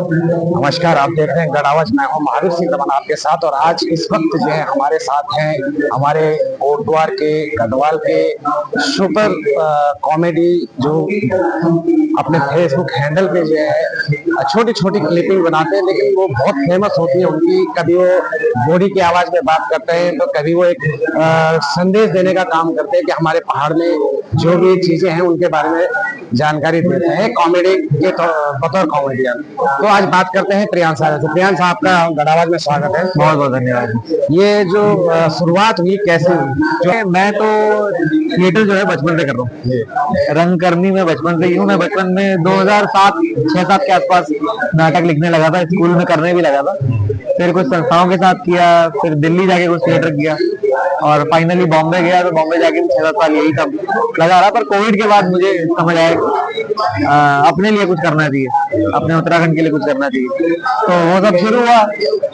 नमस्कार, आप देख रहे हैं गढ़ आवाज। मैं हूं महावीर सिंह दमन आपके साथ। और आज इस वक्त जो है हमारे साथ हैं हमारे कोटद्वार के गढ़वाल के सुपर कॉमेडी जो अपने फेसबुक हैंडल पे जो है छोटी छोटी क्लिपिंग बनाते हैं, लेकिन वो बहुत फेमस होती है उनकी। कभी वो बॉडी की आवाज में बात करते हैं तो कभी वो एक संदेश देने का काम करते हैं कि हमारे पहाड़ में जो भी चीजें हैं उनके बारे में जानकारी देते हैं कॉमेडी के बतौर कॉमेडियन। तो आज बात करते हैं प्रियांश साहब से। प्रियांश साहब का गढ़ आवाज में स्वागत है। बहुत बहुत धन्यवाद। ये जो शुरुआत हुई कैसे हुई? जो मैं तो थिएटर जो है बचपन से कर रहा हूँ। रंगकर्मी में बचपन से ही हूँ। मैं बचपन में 2006-7 के आसपास नाटक लिखने लगा था, स्कूल में करने भी लगा था। फिर कुछ संस्थाओं के साथ किया, फिर दिल्ली जाके कुछ थिएटर किया और फाइनली बॉम्बे गया। तो बॉम्बे जाके भी 6-7 साल यही सब लगा रहा। पर कोविड के बाद मुझे समझ आया अपने लिए कुछ करना चाहिए, अपने उत्तराखंड के लिए कुछ करना चाहिए। तो वो सब शुरू हुआ।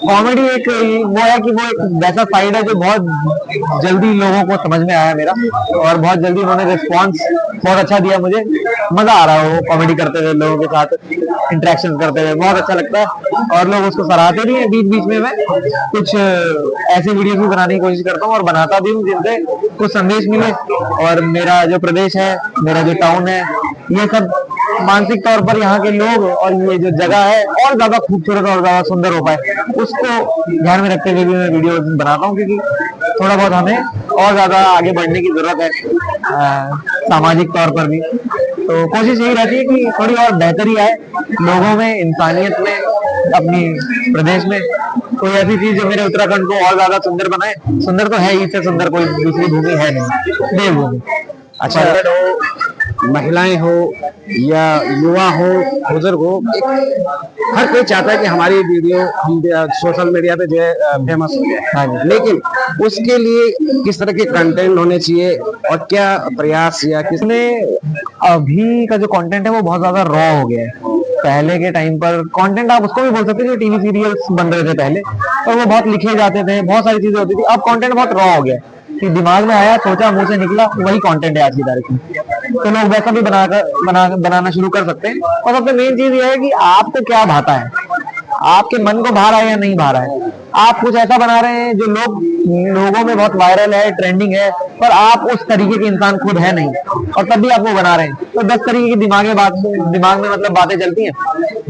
कॉमेडी एक वो है कि वो एक वैसा साइड है जो बहुत जल्दी लोगों को समझ में आया मेरा, और बहुत जल्दी उन्होंने रिस्पॉन्स बहुत अच्छा दिया। मुझे मजा आ रहा है वो कॉमेडी करते हुए, लोगों के साथ इंटरेक्शन करते हुए बहुत अच्छा लगता है। और लोग उसको सराहते भी हैं। बीच बीच में मैं कुछ ऐसे वीडियोस भी बनाने की कोशिश करता हूँ और बनाता भी हूँ जिनसे कुछ संदेश मिले। और मेरा जो प्रदेश है, मेरा जो टाउन है, ये सब मानसिक तौर पर यहाँ के लोग और ये जो जगह है और ज्यादा खूबसूरत और ज्यादा सुंदर हो पाए, उसको ध्यान में रखते हुए भी मैं वीडियो बनाता हूँ। क्योंकि थोड़ा बहुत हमें और ज्यादा आगे बढ़ने की जरूरत है सामाजिक तौर पर भी। तो कोशिश यही रहती है कि थोड़ी और बेहतरी आए लोगों में, इंसानियत में, अपनी प्रदेश में। कोई ऐसी चीज जो मेरे उत्तराखंड को और ज्यादा सुंदर बनाए। सुंदर तो है ही, इससे सुंदर कोई दूसरी भूमि है नहीं, देवभूमि। अच्छा, महिलाएं हो या युवा हो, बुजुर्ग हो, हर कोई चाहता है कि हमारी वीडियो हम सोशल मीडिया पे जो है फेमस हो जाए। लेकिन उसके लिए किस तरह के कंटेंट होने चाहिए और क्या प्रयास या किसने? अभी का जो कंटेंट है वो बहुत ज्यादा रॉ हो गया है। पहले के टाइम पर कंटेंट आप उसको भी बोल सकते थे, जो टीवी सीरियल्स बन रहे थे पहले, और वो बहुत लिखे जाते थे, बहुत सारी चीजें होती थी। अब कंटेंट बहुत रॉ हो गया है कि दिमाग में आया, सोचा, मुंह से निकला, वही कंटेंट है आज की तारीख में। तो लोग वैसा भी बनाना शुरू कर सकते हैं। और सबसे मेन चीज ये है कि आपको क्या भाता है, आपके मन को भा रहा है या नहीं भा रहा है। आप कुछ ऐसा बना रहे हैं जो लोगों में बहुत वायरल है, ट्रेंडिंग है, पर आप उस तरीके के इंसान खुद है नहीं, और तब भी आप वो बना रहे हैं। तो 10 तरीके की दिमाग में मतलब बातें चलती हैं,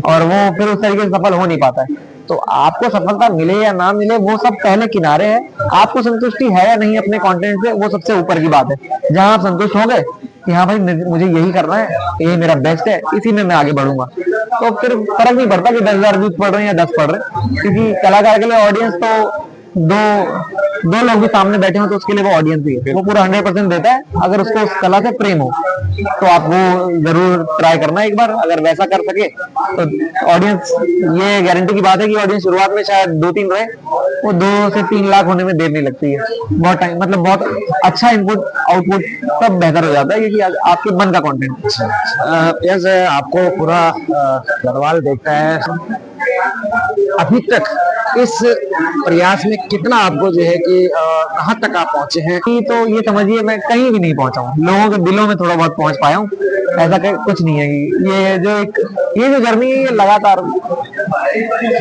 और वो फिर उस तरीके से सफल हो नहीं पाता है। तो आपको सफलता मिले या ना मिले वो सब पहले किनारे है। आपको संतुष्टि है या नहीं अपने कंटेंट से, वो सबसे ऊपर की बात है। जहां आप संतुष्ट हो गए कि हाँ भाई मुझे यही करना है, यही मेरा बेस्ट है, इसी में मैं आगे बढ़ूंगा, तो फिर फर्क नहीं पड़ता कि 10,000 व्यूज पढ़ रहे हैं या 10 पढ़ रहे हैं। क्योंकि कलाकार के लिए ऑडियंस तो दो लोग भी सामने बैठे हो तो उसके लिए वो ऑडियंस ही है। वो पूरा 100% देता है अगर उसको उस कला से प्रेम हो। तो आप वो जरूर ट्राई करना एक बार। अगर वैसा कर सके तो ऑडियंस, ये गारंटी की बात है कि ऑडियंस शुरुआत में शायद 2-3 रहे, वो 2 से 3 लाख होने में देर नहीं लगती है। बहुत टाइम, मतलब बहुत अच्छा इनपुट आउटपुट सब बेहतर हो जाता है, क्योंकि आपके मन का कंटेंट। जैसे आपको पूरा गढ़वाल देखता है, अभी तक इस प्रयास में कितना आपको जो है कि कहाँ तक आप पहुंचे हैं? तो ये समझिए मैं कहीं भी नहीं पहुंचा हूँ, लोगों के दिलों में थोड़ा बहुत पहुंच पाया हूँ, ऐसा कुछ नहीं है। ये जो जर्नी है ये लगातार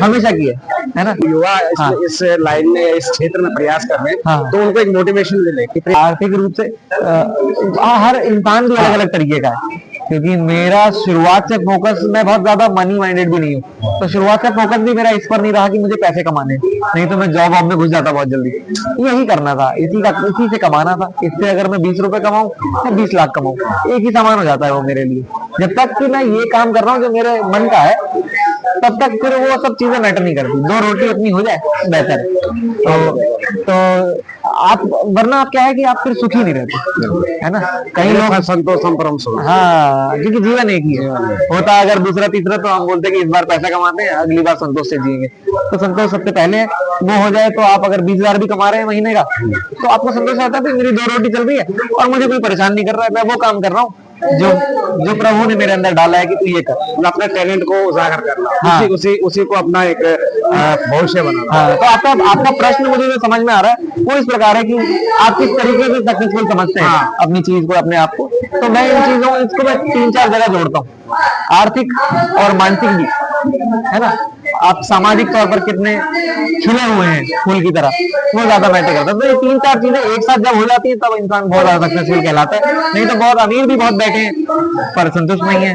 हमेशा की है ना। युवा इस लाइन में, इस क्षेत्र में प्रयास कर रहे हैं, तो उनको एक मोटिवेशन मिले कि आर्थिक रूप से हर इंसान भी अलग अलग तरीके का है। क्योंकि मेरा शुरुआत से फोकस, मैं बहुत ज्यादा मनी माइंडेड भी नहीं हूँ, तो शुरुआत से फोकस भी मेरा इस पर नहीं रहा कि मुझे पैसे कमाने, नहीं तो मैं जॉब में घुस जाता बहुत जल्दी। यही करना था, इसी से कमाना था। इससे अगर मैं 20 रुपए कमाऊं या 20 लाख कमाऊं, एक ही सामान हो जाता है वो मेरे लिए। जब तक कि मैं ये काम कर रहा हूँ जो मेरे मन का है, तब तक फिर वो सब चीजें मैटर नहीं करती। 2 रोटी अपनी हो जाए बेहतर है। तो आप, वरना आप क्या है कि आप फिर सुखी नहीं रहते, है ना। कई लोग संतोषम परम सुख। हाँ, क्योंकि जीवन एक ही है। होता अगर दूसरा तीसरा तो हम बोलते हैं कि इस बार पैसा कमाते हैं, अगली बार संतोष से जिएंगे। तो संतोष सबसे पहले है, वो हो जाए तो आप अगर 20,000 भी कमा रहे हैं महीने का, तो आपको संतोष आता है मेरी 2 रोटी चल रही है और मुझे कोई परेशान नहीं कर रहा है। मैं वो काम कर रहा हूँ जो प्रभु ने मेरे अंदर डाला है कि तू ये कर। अपने टैलेंट को उजागर करना, हाँ। उसी को अपना एक भविष्य बनाना। हाँ, तो आपका प्रश्न मुझे जो समझ में आ रहा है वो इस प्रकार है कि आप किस तरीके से सक्सेसफुल समझते हैं अपनी चीज को, अपने आप को। तो मैं इन चीजों, इसको मैं 3-4 जगह जोड़ता हूँ, आर्थिक और मानसिक भी। है ना, आप सामाजिक तौर पर कितने खिले हुए हैं फूल की तरह, वो ज्यादा मैटर करता है। तो ये 3-4 चीजें एक साथ जब हो जाती है तब इंसान बहुत ज्यादा सक्सेसफुल कहलाता है। नहीं तो बहुत अमीर भी बहुत बैठे हैं पर संतुष्ट नहीं है,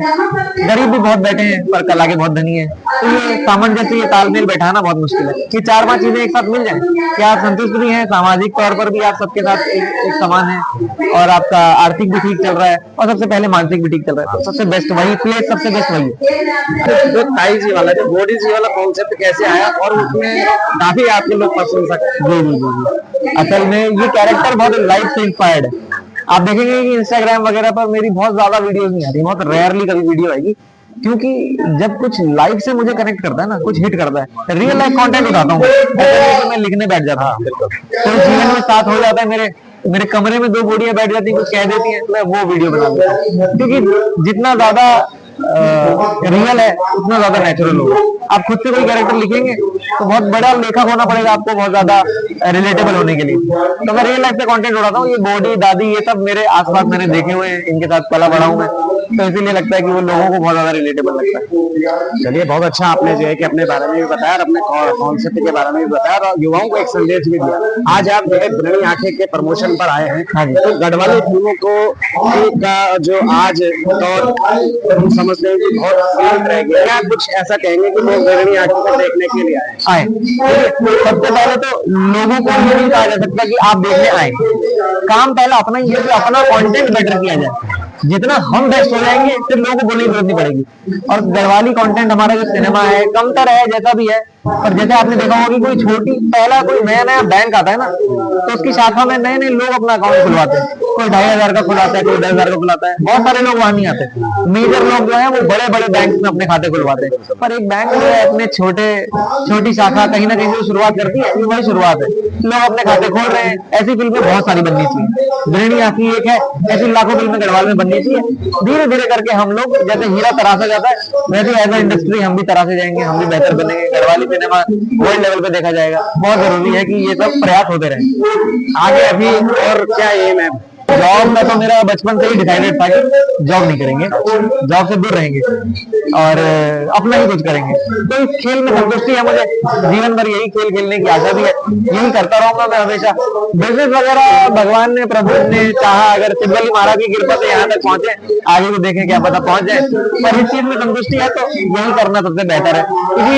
गरीब भी बहुत बैठे हैं पर कला के बहुत धनी है। तो ये सामंजस्य, ये तालमेल बैठाना बहुत मुश्किल है। ये 4-5 चीजें एक साथ मिल जाए कि आप संतुष्ट भी हैं, सामाजिक तौर पर भी आप सबके साथ एक समान है, और आपका आर्थिक भी ठीक चल रहा है, और सबसे पहले मानसिक भी ठीक चल रहा है। तो सबसे बेस्ट वही प्लेस, सबसे बेस्ट वही है। जो ताई जी वाला, जो बॉडी जी वाला कॉन्सेप्ट कैसे आया और उसमें काफी आपके लोग पसंद सकते हैं? जी। असल में ये कैरेक्टर बहुत लाइफ से इंस्पायर्ड है। आप देखेंगे कि इंस्टाग्राम वगैरह पर मेरी बहुत ज्यादा वीडियोस नहीं आती, बहुत रेयरली कभी वीडियो आएगी, क्योंकि जब कुछ लाइफ से मुझे कनेक्ट करता है ना, कुछ हिट करता है, रियल लाइफ कंटेंट उठाता हूँ, तो मैं लिखने बैठ जाता हूँ। तो जीवन में साथ हो जाता है, मेरे कमरे में 2 बूढ़ियां बैठ जाती हैं, कुछ कह देती हैं, मैं वो वीडियो बना देता हूँ। क्योंकि जितना ज्यादा रियल है उतना ज्यादा नेचुरल होगा। आप खुद से कोई कैरेक्टर लिखेंगे तो बहुत बड़ा लेखक होना पड़ेगा आपको, बहुत ज्यादा रिलेटेबल होने के लिए। तो मैं रियल लाइफ से कंटेंट उठाता हूँ। ये बॉडी दादी ये सब मेरे आसपास मैंने देखे हुए हैं, इनके साथ पला बड़ा हूँ मैं, तो इसीलिए लगता है कि वो लोगों को बहुत ज्यादा रिलेटेबल लगता है। चलिए, बहुत अच्छा आपने जो है कि अपने बारे में भी बताया और अपने कॉन्सेप्ट के बारे में भी बताया और युवाओं को एक संदेश भी दिया। आज आप जो है गृहिणी आंखें के प्रमोशन पर आए हैं। हाँ जी। तो गढ़वाली फिल्मों को का जो आज दौर हम समझते हैं कि बहुत सीमित रह गया, क्या कुछ ऐसा कहेंगे कि लोग गृहिणी आंखों को देखने के लिए आए? सबसे पहले तो लोगों को ये नहीं कहा जा सकता कि आप देखने आए, काम पहला अपना ही है कि अपना कंटेंट बेटर किया जाए। जितना हम बेस्ट हो जाएंगे फिर लोगों को बोलने की जरूरत नहीं पड़ेगी। और गढ़वाली कंटेंट हमारा जो सिनेमा है, कमतर है जैसा भी है, पर जैसे आपने देखा होगा कि कोई पहला कोई नया बैंक आता है ना, तो उसकी शाखा में नए नए लोग अपना अकाउंट खुलवाते हैं। कोई 2,500 का खुलाता है, कोई 10,000 का खुलाता है, बहुत सारे लोग वहां नहीं आते। मेजर लोग जो है वो बड़े बड़े बैंक में अपने खाते खुलवाते हैं। पर एक बैंक जो है अपने छोटी शाखा कहीं ना कहीं से शुरुआत करती है, वही शुरुआत है, लोग अपने खाते खोल रहे हैं। ऐसी फिल्में बहुत सारी बननी चाहिए, गृहिणी आंखें एक है, ऐसी लाखों फिल्में गढ़वाल में बननी चाहिए। धीरे धीरे करके हम लोग जैसे हीरा तराशा जाता है, वैसे एज ए इंडस्ट्री हम भी तराशे जाएंगे, हम भी बेहतर बनेंगे, गढ़वाली सिनेमा वर्ल्ड लेवल पे देखा जाएगा। बहुत जरूरी है कि ये सब प्रयास होते रहे आगे। अभी और क्या एम है? जॉब का तो मेरा बचपन से ही डिसाइडेड था कि जॉब नहीं करेंगे, जॉब से दूर रहेंगे और अपना ही कुछ करेंगे। तो इस खेल में संतुष्टि है मुझे, जीवन भर यही खेल खेलने की आशा भी है, यही करता रहूंगा मैं हमेशा। बिजनेस वगैरह भगवान ने, प्रभु ने चाहा, अगर सिद्धवली महाराज की कृपा से यहाँ तक पहुंचे, आगे भी देखें क्या पता पहुंच जाए। पर इस चीज में संतुष्टि है तो यही करना सबसे बेहतर है, क्योंकि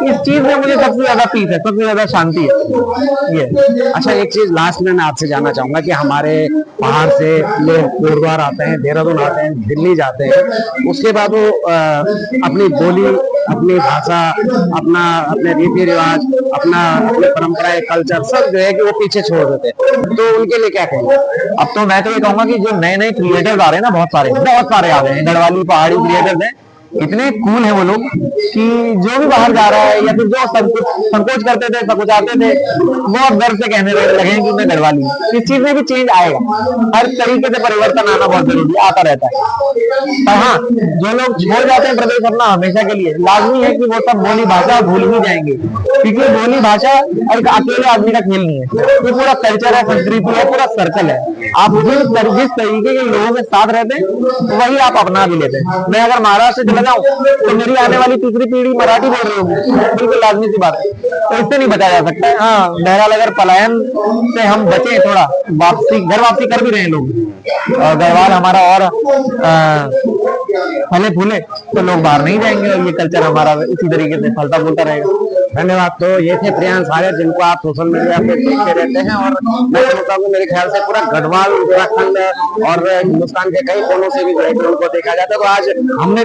इस चीज में मुझे सबसे ज्यादा पीस है, सबसे ज्यादा शांति है ये। अच्छा, एक चीज लास्ट में मैं आपसे जानना चाहूंगा कि हमारे पहाड़ से लोग कोटद्वार आते हैं, देहरादून आते हैं, दिल्ली जाते हैं, उसके बाद वो अपनी बोली, अपनी भाषा, अपने रीति रिवाज, अपने परंपराएं, कल्चर सब जो है कि वो पीछे छोड़ देते हैं। तो उनके लिए क्या कहेंगे? अब तो मैं तो ये कहूंगा कि जो नए नए क्रिएटर्स आ रहे हैं ना, बहुत सारे आ रहे हैं, गढ़वाली पहाड़ी क्रिएटर्स हैं, इतने कूल है वो लोग कि जो भी बाहर जा रहा है या फिर जो संकोच करते थे, सकुचाते थे, वो अब गर्व से कहने लगे कि मैं गढ़वाली हूँ। इस चीज में भी चेंज आएगा, हर तरीके से परिवर्तन आना बहुत जरूरी, आता रहता है। पर हाँ, जो लोग छोड़ जाते हैं प्रदेश अपना हमेशा के लिए, लाजमी है कि वो सब बोली भाषा भूल ही जाएंगे, क्योंकि बोली भाषा एक अकेले आदमी का खेल नहीं है, ये पूरा कल्चर है, संस्कृति है, पूरा सर्कल है। आप जिस तरीके के लोगों के साथ रहते हैं वही आप अपना भी लेते हैं। मैं अगर महाराष्ट्र से चला जाऊं तो मेरी आने वाली तीसरी पीढ़ी मराठी बोल रही होगी, बिल्कुल लाजमी सी बात है, तो इससे नहीं बचा जा सकता है। हाँ, बहरहाल अगर पलायन से हम बचे, थोड़ा घर वापसी कर भी रहे हैं लोग, और गढ़वाल हमारा और फले फूले तो लोग बाहर नहीं जाएंगे और ये कल्चर हमारा इसी तरीके से फलता फूलता रहेगा। धन्यवाद। तो ये थे प्रियांश आर्य, जिनको आप सोशल मीडिया पे देखते रहते हैं, और मैं समझता हूँ मेरे ख्याल से पूरा गढ़वाल, उत्तराखंड और हिंदुस्तान के कई कोनों से भी जो है उनको देखा जाता है। तो आज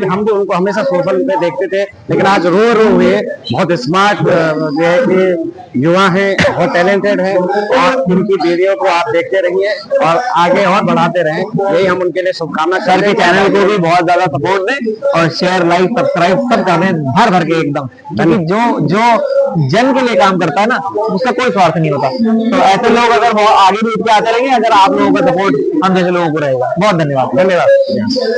हम भी उनको हमेशा सोशल पे देखते थे, लेकिन आज रो हुए बहुत स्मार्ट जो है कि युवा हैं, बहुत टैलेंटेड हैं, और उनकी वीडियो को आप देखते रहिए और आगे और बढ़ाते रहें, यही हम उनके लिए शुभकामना सर के चैनल को भी बहुत ज्यादा सपोर्ट दें और शेयर, लाइक, सब्सक्राइब सब कर दें भर के एकदम, क्योंकि जो जन के लिए काम करता है ना, उसका कोई स्वार्थ नहीं होता। तो ऐसे लोग अगर आगे भी उठ के आते रहेंगे, अगर आप लोगों का सपोर्ट हम जैसे लोगों को रहेगा। बहुत धन्यवाद।